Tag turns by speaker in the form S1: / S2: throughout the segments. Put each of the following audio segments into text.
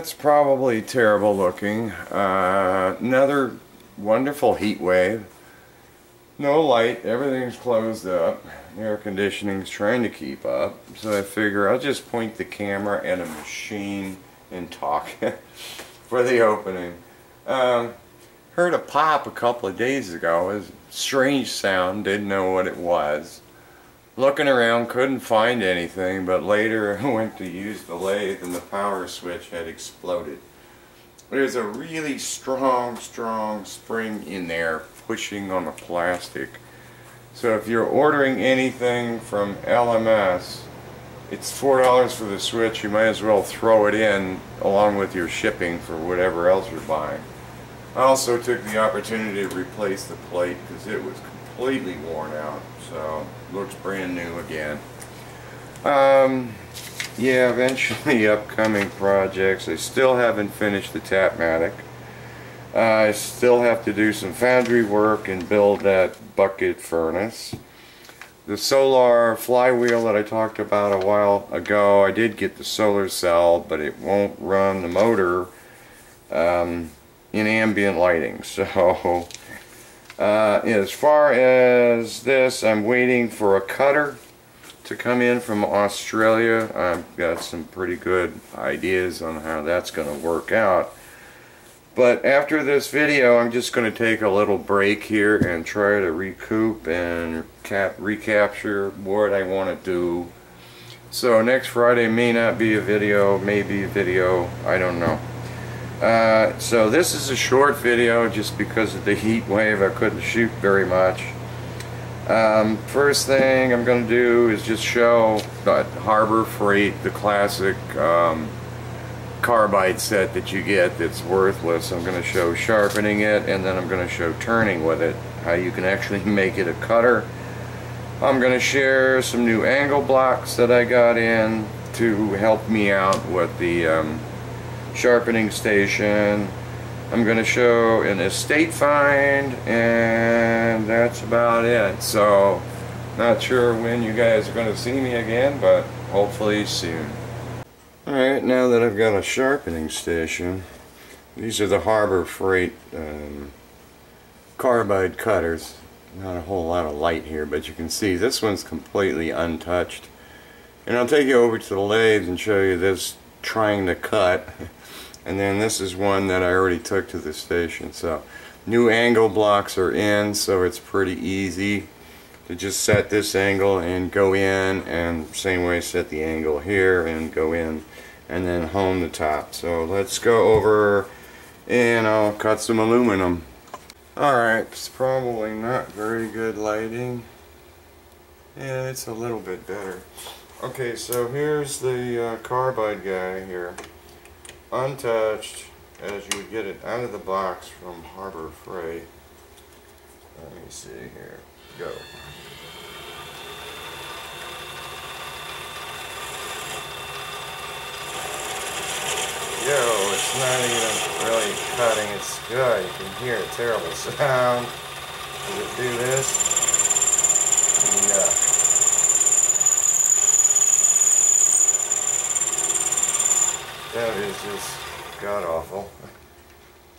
S1: it's probably terrible looking. Another wonderful heat wave. No light, everything's closed up. Air conditioning's trying to keep up. So I figure I'll just point the camera at a machine and talk for the opening. Heard a pop a couple of days ago. It was a strange sound, didn't know what it was. Looking around, couldn't find anything, but later I went to use the lathe and the power switch had exploded. There's a really strong spring in there pushing on the plastic. So if you're ordering anything from LMS, it's $4 for the switch. You might as well throw it in along with your shipping for whatever else you're buying. I also took the opportunity to replace the plate because it was completely worn out. So it looks brand new again. Yeah, eventually upcoming projects. I still haven't finished the Tapmatic. I still have to do some foundry work and build that bucket furnace. The solar flywheel that I talked about a while ago, I did get the solar cell, but it won't run the motor in ambient lighting. So as far as this, I'm waiting for a cutter to come in from Australia. I've got some pretty good ideas on how that's going to work out. But after this video, I'm just going to take a little break here and try to recoup and recapture what I want to do. So next Friday may not be a video, maybe a video, I don't know. So this is a short video just because of the heat wave. I couldn't shoot very much. First thing I'm going to do is just show Harbor Freight, the classic carbide set that you get that's worthless. I'm going to show sharpening it, and then I'm going to show turning with it, how you can actually make it a cutter. I'm going to share some new angle blocks that I got in to help me out with the sharpening station. I'm going to show an estate find, and that's about it. So not sure when you guys are going to see me again, but hopefully soon. Alright, now that I've got a sharpening station, these are the Harbor Freight carbide cutters. Not a whole lot of light here, but you can see this one's completely untouched. And I'll take you over to the lathe and show you this trying to cut. And then this is one that I already took to the station. So new angle blocks are in, so it's pretty easy to just set this angle and go in, and same way set the angle here and go in and then hone the top. So let's go over and I'll cut some aluminum. Alright, it's probably not very good lighting. Yeah, it's a little bit better. Okay, so here's the carbide guy here, untouched as you would get it out of the box from Harbor Freight. Let me see here. Go. Yo, it's not even really cutting, it's good. You can hear a terrible sound. Does it do this? Yuck. That is just god awful.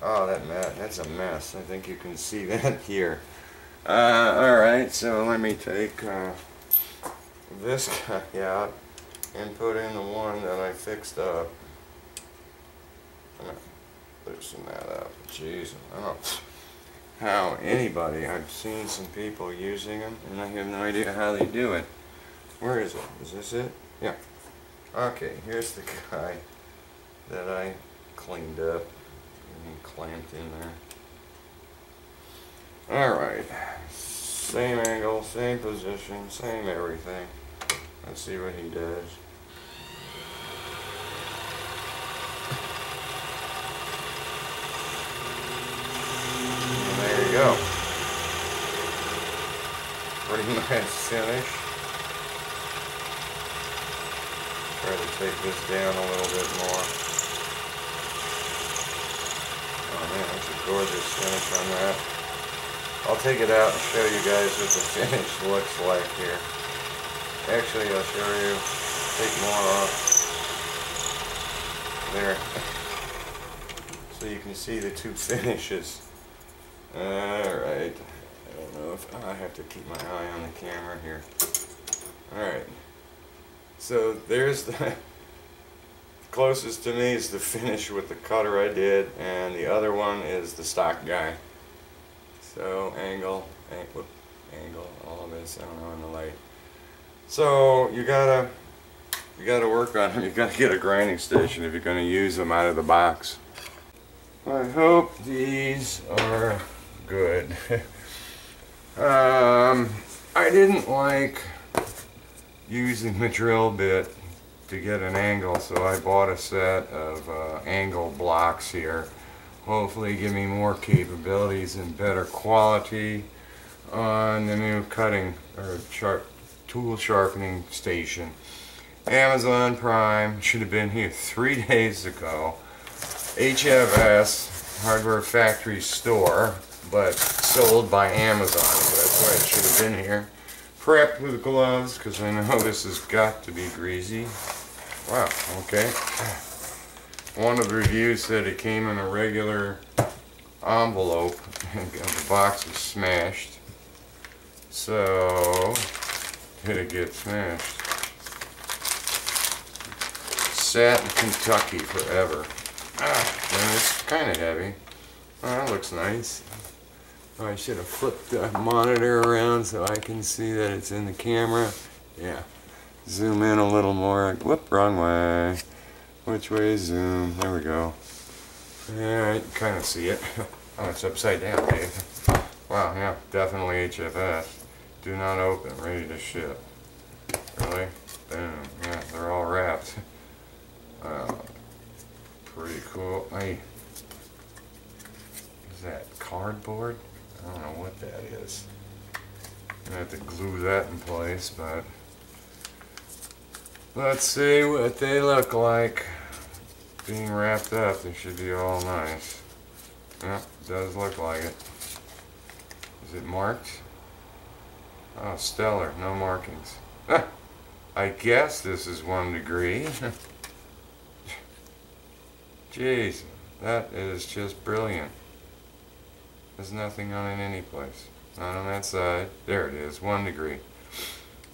S1: Oh, that's a mess. I think you can see that here. Alright, so let me take this guy out and put in the one that I fixed up. I'm going to loosen that up. Jeez, I don't know how anybody, I've seen some people using them and I have no idea how they do it. Where is it? Is this it? Yeah. Okay, here's the guy that I cleaned up and clamped in there. Alright, same angle, same position, same everything. Let's see what he does. And there you go. Pretty much finished. Try to take this down a little bit more. Oh man, that's a gorgeous finish on that. I'll take it out and show you guys what the finish looks like here. Actually, I'll show you. Take more off. There. so you can see the two finishes. Alright, I don't know if I have to keep my eye on the camera here. Alright, so there's the closest to me is the finish with the cutter I did, and the other one is the stock guy. So angle, all of this, I don't know, in the light. So you gotta work on them. You gotta get a grinding station if you're gonna use them out of the box. I hope these are good. I didn't like using the drill bit to get an angle, so I bought a set of angle blocks here. Hopefully give me more capabilities and better quality on the new cutting or tool sharpening station. Amazon Prime should have been here 3 days ago. HFS, Hardware Factory Store, but sold by Amazon, so that's why it should have been here. Prepped with gloves, because I know this has got to be greasy. Wow, okay. One of the reviews said it came in a regular envelope, and the box is smashed. So, did it get smashed? Sat in Kentucky forever. And it's kind of heavy. Oh, that looks nice. Oh, I should have flipped the monitor around so I can see that it's in the camera. Yeah. Zoom in a little more. Whoop, wrong way. Which way is zoom? There we go. Yeah, I can kind of see it. Oh, it's upside down, Dave. Wow, yeah, definitely HFS. Do not open, ready to ship. Really? Boom. Yeah, they're all wrapped. Pretty cool. Hey, is that cardboard? I don't know what that is. I'm gonna have to glue that in place, but let's see what they look like. Being wrapped up, they should be all nice. Yeah, it does look like it. Is it marked? Oh, stellar, no markings. I guess this is 1 degree. Jeez, that is just brilliant. There's nothing on it any place. Not on that side. There it is, 1 degree.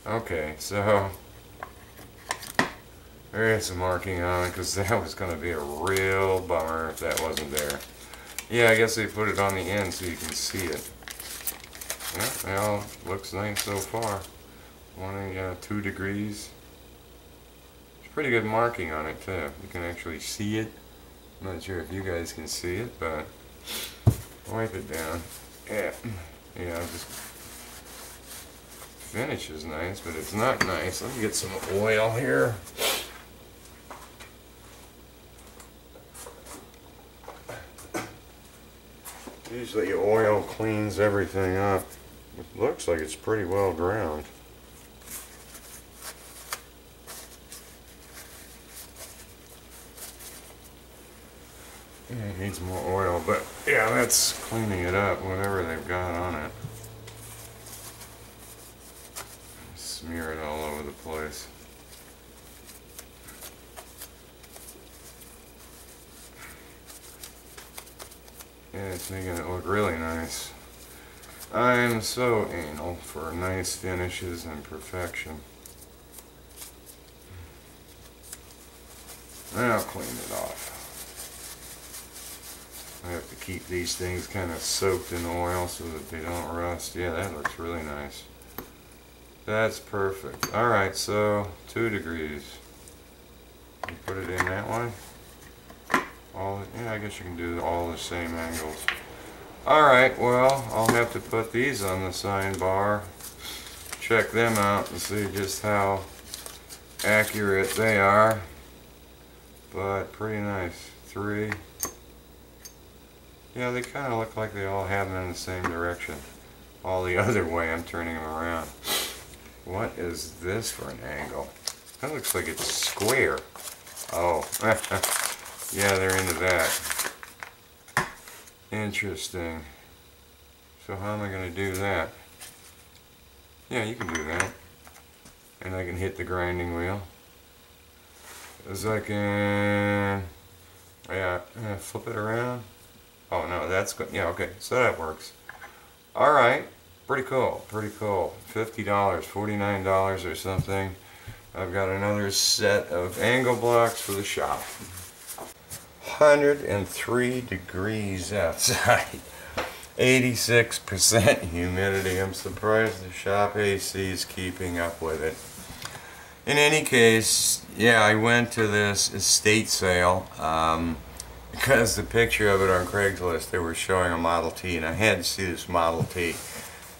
S1: Okay, so there is a marking on it, because that was going to be a real bummer if that wasn't there. Yeah, I guess they put it on the end so you can see it. Yeah, well, looks nice so far. 2 degrees. It's pretty good marking on it too. You can actually see it. I'm not sure if you guys can see it, but wipe it down. Yeah, just finish is nice, but it's not nice. Let me get some oil here. Usually oil cleans everything up. It looks like it's pretty well ground. Yeah, it needs more oil, but yeah, that's cleaning it up, whatever they've got on it. Smear it all over the place. Yeah, it's making it look really nice. I'm so anal for nice finishes and perfection. I'll clean it off. I have to keep these things kind of soaked in oil so that they don't rust. Yeah, that looks really nice. That's perfect. Alright, so 2 degrees. You put it in that way. Yeah, I guess you can do all the same angles. Alright, well, I'll have to put these on the sign bar. Check them out and see just how accurate they are. But pretty nice. 3. Yeah, they kind of look like they all have them in the same direction. All the other way, I'm turning them around. What is this for an angle? That looks like it's square. Oh, yeah, they're into that. Interesting. So how am I going to do that? Yeah, you can do that. And I can hit the grinding wheel. As I can Yeah, flip it around. Oh no, that's good. Yeah, okay, so that works. Alright, pretty cool, pretty cool. $50, $49 or something. I've got another set of angle blocks for the shop. 103 degrees outside. 86% humidity. I'm surprised the shop AC is keeping up with it. In any case, yeah, I went to this estate sale because the picture of it on Craigslist, they were showing a Model T, and I had to see this Model T.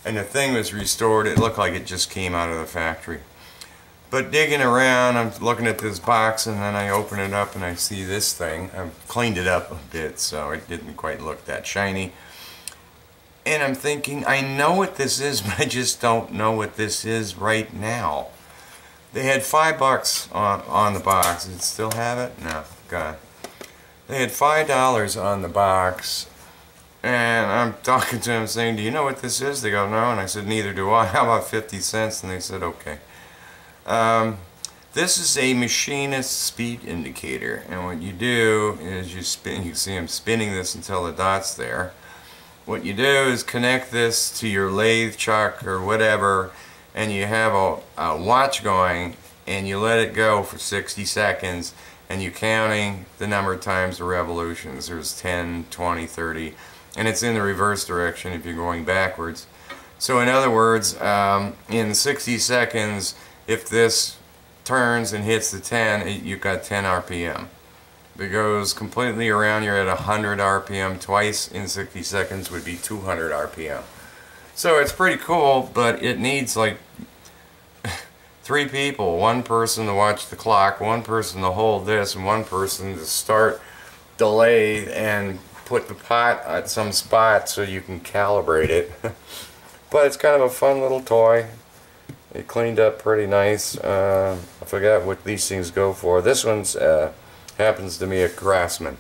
S1: And the thing was restored. It looked like it just came out of the factory. But digging around, I'm looking at this box, and then I open it up and I see this thing. I've cleaned it up a bit so it didn't quite look that shiny. And I'm thinking, I know what this is, but I just don't know what this is right now. They had $5 on the box. Did it still have it? No, God. They had $5 on the box, and I'm talking to them saying, do you know what this is? They go, no, and I said, neither do I. How about 50 cents? And they said, okay. This is a machinist speed indicator, and what you do is you spin. You can see I'm spinning this until the dot's there. What you do is connect this to your lathe chuck or whatever, and you have a watch going, and you let it go for 60 seconds, and you're counting the number of times the revolutions. There's 10, 20, 30, and it's in the reverse direction if you're going backwards. So in other words, in 60 seconds, if this turns and hits the 10, you've got 10 RPM. If it goes completely around, you're at 100 RPM. Twice in 60 seconds would be 200 RPM. So it's pretty cool, but it needs like 3 people. One person to watch the clock, one person to hold this, and one person to start the lathe and put the pot at some spot so you can calibrate it. But it's kind of a fun little toy. It cleaned up pretty nice. I forgot what these things go for. This one's happens to be a Craftsman.